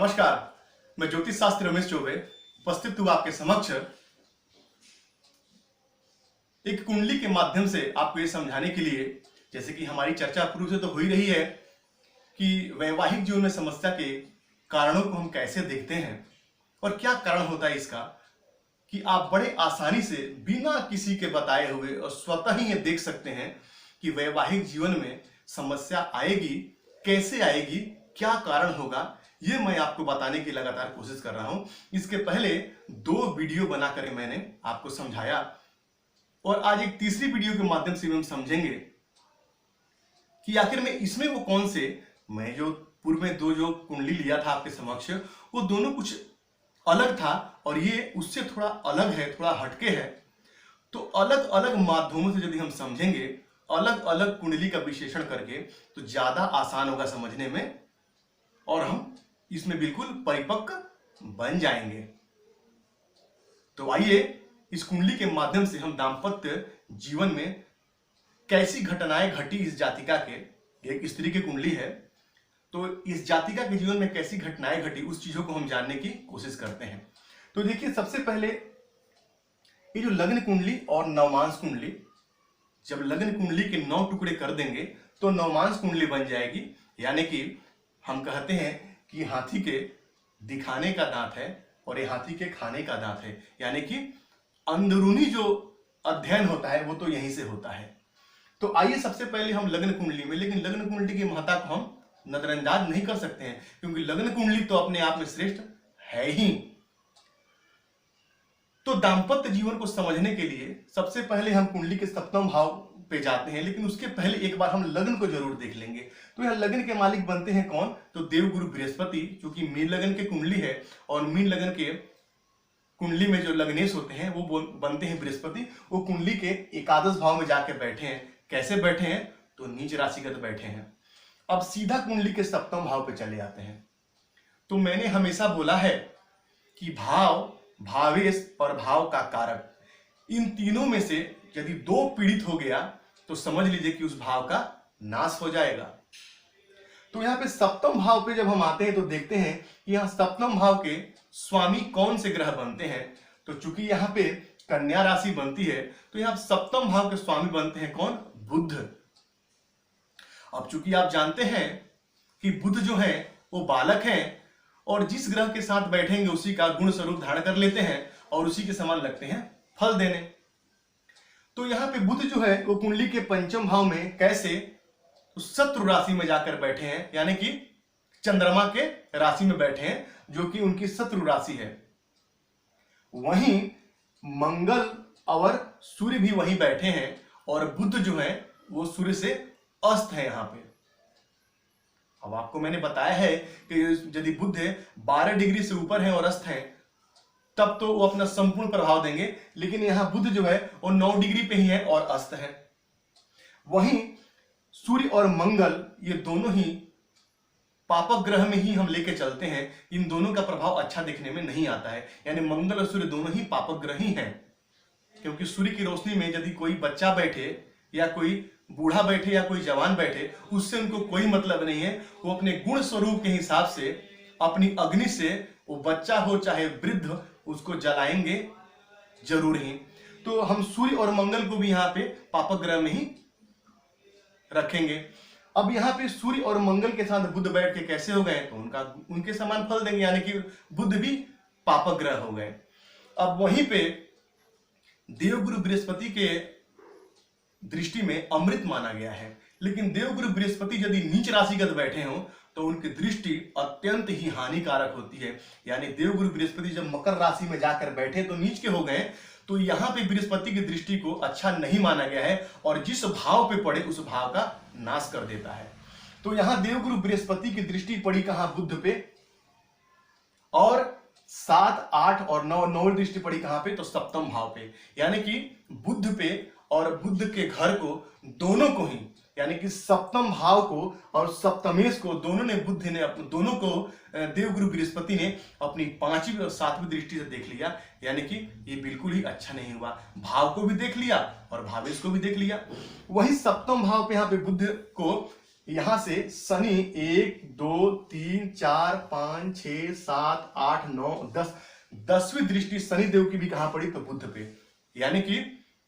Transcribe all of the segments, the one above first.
नमस्कार, मैं ज्योतिष शास्त्री रमेश चौबे उपस्थित हूँ आपके समक्ष एक कुंडली के माध्यम से आपको ये समझाने के लिए, जैसे कि हमारी चर्चा पूर्व से तो हो ही रही है कि वैवाहिक जीवन में समस्या के कारणों को हम कैसे देखते हैं और क्या कारण होता है इसका, कि आप बड़े आसानी से बिना किसी के बताए हुए और स्वतः ही ये देख सकते हैं कि वैवाहिक जीवन में समस्या आएगी, कैसे आएगी, क्या कारण होगा। ये मैं आपको बताने की लगातार कोशिश कर रहा हूं। इसके पहले 2 वीडियो बनाकर मैंने आपको समझाया और आज एक तीसरी वीडियो के माध्यम से हम समझेंगे कि आखिर में इसमें वो कौन से, मैं जो पूर्व में 2 जो कुंडली लिया था आपके समक्ष, वो दोनों कुछ अलग था और ये उससे थोड़ा अलग है, थोड़ा हटके है। तो अलग अलग माध्यमों से यदि हम समझेंगे, अलग अलग कुंडली का विश्लेषण करके, तो ज्यादा आसान होगा समझने में और हम इसमें बिल्कुल परिपक्व बन जाएंगे। तो आइए इस कुंडली के माध्यम से हम दाम्पत्य जीवन में कैसी घटनाएं घटी इस जातिका के, एक स्त्री की कुंडली है, तो इस जातिका के जीवन में कैसी घटनाएं घटी उस चीजों को हम जानने की कोशिश करते हैं। तो देखिए, सबसे पहले ये जो लग्न कुंडली और नवमांश कुंडली, जब लग्न कुंडली के 9 टुकड़े कर देंगे तो नवमांश कुंडली बन जाएगी। यानी कि हम कहते हैं कि हाथी के दिखाने का दांत है और ये हाथी के खाने का दांत है, यानी कि अंदरूनी जो अध्ययन होता है वो तो यहीं से होता है। तो आइए सबसे पहले हम लग्न कुंडली में, लेकिन लग्न कुंडली की महत्ता को हम नजरअंदाज नहीं कर सकते हैं क्योंकि लग्न कुंडली तो अपने आप में श्रेष्ठ है ही। तो दाम्पत्य जीवन को समझने के लिए सबसे पहले हम कुंडली के सप्तम भाव पे जाते हैं, लेकिन उसके पहले एक बार हम लग्न को जरूर देख लेंगे। तो यह लग्न के मालिक बनते हैं कौन? तो देवगुरु बृहस्पति, क्योंकि मीन लगन के कुंडली है और मीन लगन के कुंडली में जो लग्नेश होते हैं वो बनते हैं बृहस्पति। वो कुंडली के एकादश भाव में जाके बैठे हैं। कैसे बैठे हैं? तो नीच राशिगत बैठे हैं। अब सीधा कुंडली के सप्तम भाव पे चले आते हैं। तो मैंने हमेशा बोला है कि भाव, भावेश और भाव का कारक, इन तीनों में से यदि 2 पीड़ित हो गया तो समझ लीजिए कि उस भाव का नाश हो जाएगा। तो यहाँ पे सप्तम भाव पे जब हम आते हैं तो देखते हैं कि यहाँ सप्तम भाव के स्वामी कौन से ग्रह बनते हैं। तो चूंकि यहाँ पे कन्या राशि बनती है तो यहाँ सप्तम भाव के स्वामी बनते हैं कौन? बुध। अब चूंकि आप जानते हैं कि बुध जो है वो बालक है और जिस ग्रह के साथ बैठेंगे उसी का गुण स्वरूप धारण कर लेते हैं और उसी के समान लगते हैं फल देने। तो यहाँ पे बुध जो है वो कुंडली के पंचम भाव में कैसे? तो शत्रु राशि में जाकर बैठे हैं, यानी कि चंद्रमा के राशि में बैठे हैं जो कि उनकी शत्रु राशि है। वहीं मंगल और सूर्य भी वहीं बैठे हैं और बुध जो है वो सूर्य से अस्त है यहाँ पे। अब आपको मैंने बताया है कि यदि बुध 12 डिग्री से ऊपर है और अस्त है तब तो वो अपना संपूर्ण प्रभाव देंगे, लेकिन यहां बुध जो है वो 9 डिग्री पे ही है और अस्त है। वहीं सूर्य और मंगल ये दोनों ही पापक ग्रह में ही हम लेके चलते हैं। इन दोनों का प्रभाव अच्छा देखने में नहीं आता है, यानी मंगल और सूर्य दोनों ही पापक ग्रह ही हैं, क्योंकि सूर्य की रोशनी में यदि कोई बच्चा बैठे या कोई बूढ़ा बैठे या कोई जवान बैठे, उससे उनको कोई मतलब नहीं है। वो अपने गुण स्वरूप के हिसाब से अपनी अग्नि से, वो बच्चा हो चाहे वृद्ध, उसको जलाएंगे जरूर ही। तो हम सूर्य और मंगल को भी यहाँ पे पापक ग्रह में ही रखेंगे। अब यहाँ पे सूर्य और मंगल के साथ बुध बैठ के कैसे हो गए? तो उनके समान फल देंगे, यानी कि बुध भी पापक ग्रह हो गए। अब वहीं पे देवगुरु बृहस्पति के दृष्टि में अमृत माना गया है, लेकिन देवगुरु बृहस्पति यदि नीच राशिगत बैठे हो तो उनकी दृष्टि अत्यंत ही हानिकारक होती है। यानी देवगुरु बृहस्पति जब मकर राशि में जाकर बैठे तो नीच के हो गए, तो यहाँ पे बृहस्पति की दृष्टि को अच्छा नहीं माना गया है और जिस भाव पे पड़े उस भाव का नाश कर देता है। तो यहाँ देवगुरु बृहस्पति की दृष्टि पड़ी कहाँ? बुध पे, और 7, 8 और 9 दृष्टि पड़ी कहाँ पे? तो सप्तम भाव पे, यानी कि बुध पे और बुध के घर को, दोनों को ही, यानी कि सप्तम भाव को और सप्तमेश को दोनों को देवगुरु बृहस्पति ने अपनी 5वीं और 7वीं दृष्टि से देख लिया। यानी कि ये बिल्कुल ही अच्छा नहीं हुआ। भाव को भी देख लिया और भावेश को भी देख लिया। वही सप्तम भाव पे यहाँ पे बुध को यहां से शनि 1 2 3 4 5 6 7 8 9 10, 10वीं दृष्टि शनिदेव की भी कहां पड़ी? तो बुध पे। यानी कि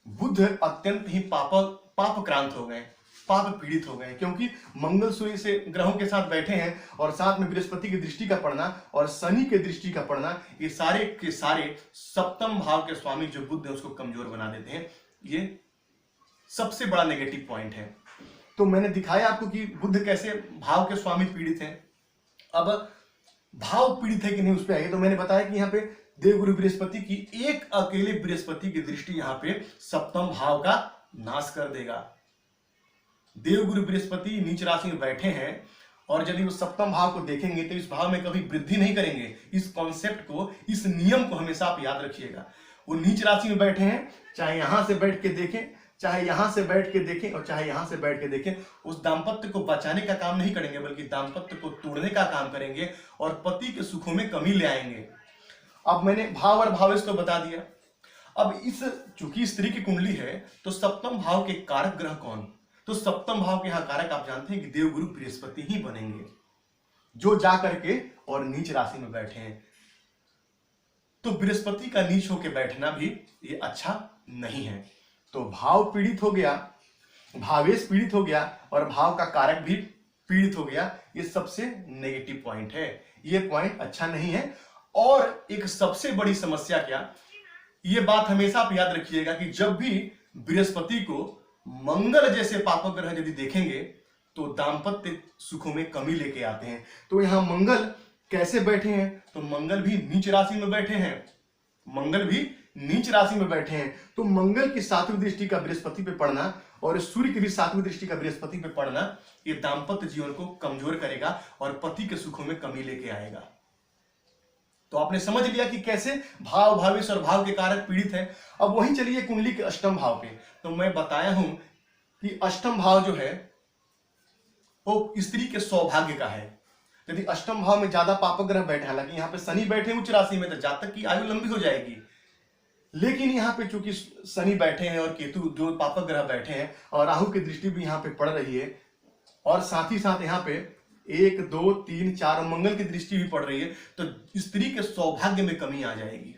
बुध अत्यंत ही पापक्रांत हो गए, पाप पीड़ित हो गए, क्योंकि मंगल सूर्य से ग्रहों के साथ बैठे हैं और साथ में बृहस्पति की दृष्टि का पड़ना और शनि के दृष्टि का पड़ना, ये सारे के सारे सप्तम भाव के स्वामी जो बुध है उसको कमजोर बना देते हैं। ये सबसे बड़ा नेगेटिव पॉइंट है। तो मैंने दिखाया आपको कि बुध कैसे भाव के स्वामी पीड़ित हैं। अब भाव पीड़ित है कि नहीं उस पर आइए। तो मैंने बताया कि यहाँ पे देवगुरु बृहस्पति की एक अकेले बृहस्पति की दृष्टि यहाँ पे सप्तम भाव का नाश कर देगा। देवगुरु बृहस्पति नीच राशि में बैठे हैं और यदि वो सप्तम भाव को देखेंगे तो इस भाव में कभी वृद्धि नहीं करेंगे। इस कॉन्सेप्ट को, इस नियम को हमेशा आप याद रखिएगा। वो नीच राशि में बैठे हैं, चाहे यहां से बैठ के देखें, चाहे यहां से बैठ के देखें और चाहे यहां से बैठ के देखें, उस दाम्पत्य को बचाने का काम नहीं करेंगे बल्कि दाम्पत्य को तोड़ने का काम करेंगे और पति के सुखों में कमी ले आएंगे। अब मैंने भाव और भावेश तो बता दिया। अब इस चूंकि स्त्री की कुंडली है तो सप्तम भाव के कारक ग्रह कौन? तो सप्तम भाव के यहां कारक आप जानते हैं कि देवगुरु बृहस्पति ही बनेंगे, जो जा करके और नीच राशि में बैठे हैं। तो बृहस्पति का नीच होकर बैठना भी ये अच्छा नहीं है। तो भाव पीड़ित हो गया, भावेश पीड़ित हो गया और भाव का कारक भी पीड़ित हो गया। ये सबसे नेगेटिव पॉइंट है, ये पॉइंट अच्छा नहीं है। और एक सबसे बड़ी समस्या क्या, ये बात हमेशा आप याद रखिएगा कि जब भी बृहस्पति को मंगल जैसे पापक ग्रह यदि देखेंगे तो दाम्पत्य सुखों में कमी लेके आते हैं। तो यहां मंगल कैसे बैठे हैं? तो मंगल भी नीच राशि में बैठे हैं, मंगल भी नीच राशि में बैठे हैं। तो मंगल की 7वीं दृष्टि का बृहस्पति पे पड़ना और सूर्य की भी 7वीं दृष्टि का बृहस्पति पे पड़ना, ये दाम्पत्य जीवन को कमजोर करेगा और पति के सुखों में कमी लेके आएगा। तो आपने समझ लिया कि कैसे भाव, भावेश और भाव के कारक पीड़ित हैं। अब वहीं चलिए कुंडली के अष्टम भाव पे। तो मैं बताया हूं कि अष्टम भाव जो है वो स्त्री के सौभाग्य का है। यदि अष्टम भाव में ज्यादा पापक ग्रह बैठे, हालांकि यहाँ पे शनि बैठे उच्च राशि में, तो जातक की आयु लंबी हो जाएगी। लेकिन यहाँ पे चूंकि शनि बैठे हैं और केतु जो पापक ग्रह बैठे हैं और राहु की दृष्टि भी यहाँ पे पड़ रही है और साथ ही साथ यहाँ पे 1 2 3 4 मंगल की दृष्टि भी पड़ रही है, तो स्त्री के सौभाग्य में कमी आ जाएगी।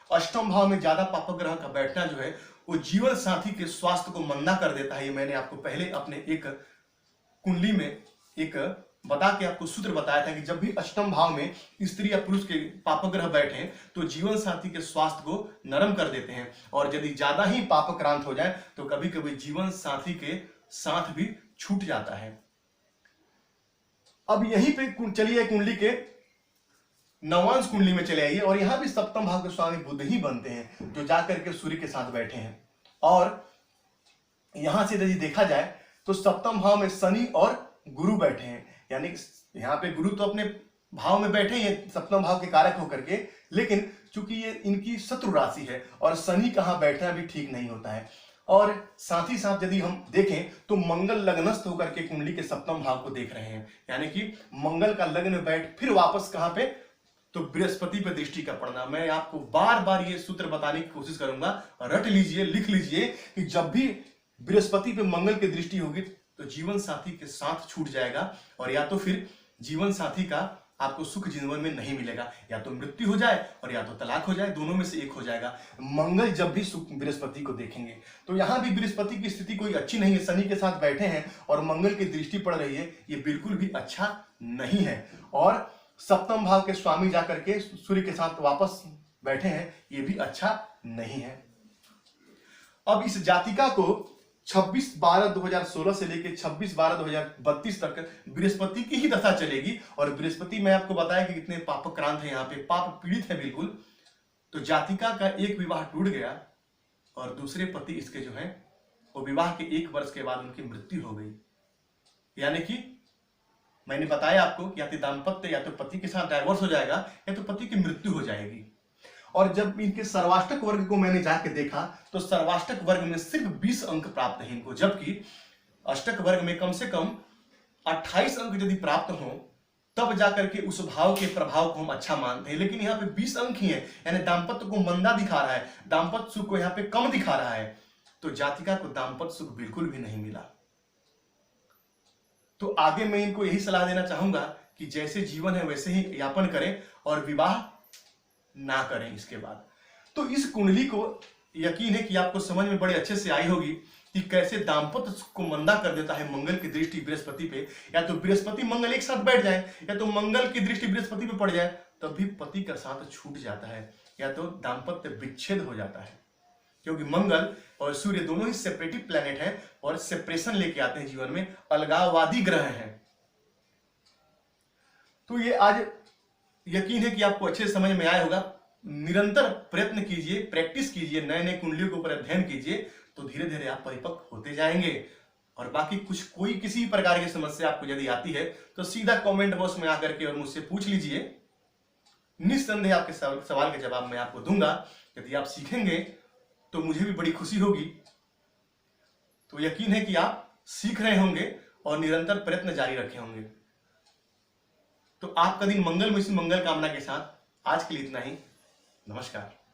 अष्टम भाव में ज्यादा पापक ग्रह का बैठना जो है वो जीवन साथी के स्वास्थ्य को मंदा कर देता है। ये मैंने आपको पहले अपने एक कुंडली में एक बता के आपको सूत्र बताया था कि जब भी अष्टम भाव में स्त्री या पुरुष के पापक ग्रह बैठे तो जीवन साथी के स्वास्थ्य को नरम कर देते हैं और यदि ज्यादा ही पापक्रांत हो जाए तो कभी कभी जीवन साथी के साथ भी छूट जाता है। अब यहीं पे चलिए कुंडली के नवांश कुंडली में चले आइए और यहां भी सप्तम भाव के स्वामी बुध ही बनते हैं जो जाकर के सूर्य के साथ बैठे हैं। और यहां से यदि देखा जाए तो सप्तम भाव में शनि और गुरु बैठे हैं, यानी यहाँ पे गुरु तो अपने भाव में बैठे हैं सप्तम भाव के कारक होकर के, लेकिन चूंकि ये इनकी शत्रु राशि है और शनि कहाँ बैठना भी ठीक नहीं होता है। और साथ ही साथ यदि हम देखें तो मंगल लग्नस्थ होकर के कुंडली के सप्तम भाव को देख रहे हैं, यानी कि मंगल का लग्न में बैठ फिर वापस कहां पे? तो बृहस्पति पे दृष्टि का पड़ना। मैं आपको बार बार ये सूत्र बताने की कोशिश करूंगा, रट लीजिए, लिख लीजिए कि जब भी बृहस्पति पे मंगल की दृष्टि होगी तो जीवन साथी के साथ छूट जाएगा और या तो फिर जीवन साथी का आपको सुख जीवन में नहीं मिलेगा, या तो मृत्यु हो जाए और या तो तलाक हो जाए, दोनों में से एक हो जाएगा। मंगल जब भी बृहस्पति को देखेंगे तो यहां भी बृहस्पति की स्थिति कोई अच्छी नहीं है, शनि के साथ बैठे हैं और मंगल की दृष्टि पड़ रही है, ये बिल्कुल भी अच्छा नहीं है। और सप्तम भाव के स्वामी जाकर के सूर्य के साथ वापस बैठे हैं, ये भी अच्छा नहीं है। अब इस जातिका को 26/12/2016 से लेकर 26/12/2032 तक बृहस्पति की ही दशा चलेगी और बृहस्पति मैं आपको बताया कि कितने पापक्रांत है, यहाँ पे पाप पीड़ित है बिल्कुल। तो जातिका का एक विवाह टूट गया और दूसरे पति इसके जो है वो विवाह के 1 वर्ष के बाद उनकी मृत्यु हो गई। यानी कि मैंने बताया आपको कि या तो दाम्पत्य या तो पति के साथ डाइवोर्स हो जाएगा या तो पति की मृत्यु हो जाएगी। और जब इनके सर्वाष्टक वर्ग को मैंने जाके देखा तो सर्वाष्टक वर्ग में सिर्फ 20 अंक प्राप्त है इनको, जबकि अष्टक वर्ग में कम से कम 28 अंक यदि प्राप्त हो तब जाकर के उस भाव के प्रभाव को हम अच्छा मानते हैं। लेकिन यहाँ पे 20 अंक ही है, यानी दाम्पत्य को मंदा दिखा रहा है, दाम्पत्य सुख को यहाँ पे कम दिखा रहा है। तो जातिका को दाम्पत्य सुख बिल्कुल भी नहीं मिला। तो आगे मैं इनको यही सलाह देना चाहूंगा कि जैसे जीवन है वैसे ही यापन करें और विवाह ना करें इसके बाद। तो इस कुंडली को यकीन है कि आपको समझ में बड़े अच्छे से आई होगी कि कैसे दाम्पत्य को मंदा कर देता है मंगल की दृष्टि बृहस्पति पे, या तो बृहस्पति मंगल एक साथ बैठ जाए, या तो मंगल की दृष्टि बृहस्पति पे पड़ जाए, तब भी पति का साथ छूट जाता है, या तो दाम्पत्य विच्छेद हो जाता है। क्योंकि मंगल और सूर्य दोनों ही सेपरेटिव प्लैनेट हैं और सेपरेशन लेके आते हैं जीवन में, अलगाववादी ग्रह हैं। तो ये आज यकीन है कि आपको अच्छे समझ में आया होगा। निरंतर प्रयत्न कीजिए, प्रैक्टिस कीजिए, नए नए कुंडलियों के ऊपर अध्ययन कीजिए, तो धीरे धीरे आप परिपक्व होते जाएंगे। और बाकी कोई किसी प्रकार की समस्या आपको यदि आती है तो सीधा कमेंट बॉक्स में आकर के और मुझसे पूछ लीजिए। निस्संदेह आपके सवाल के जवाब मैं आपको दूंगा। यदि आप सीखेंगे तो मुझे भी बड़ी खुशी होगी। तो यकीन है कि आप सीख रहे होंगे और निरंतर प्रयत्न जारी रखे होंगे। तो आपका दिन मंगलमय से मंगल कामना के साथ आज के लिए इतना ही। नमस्कार।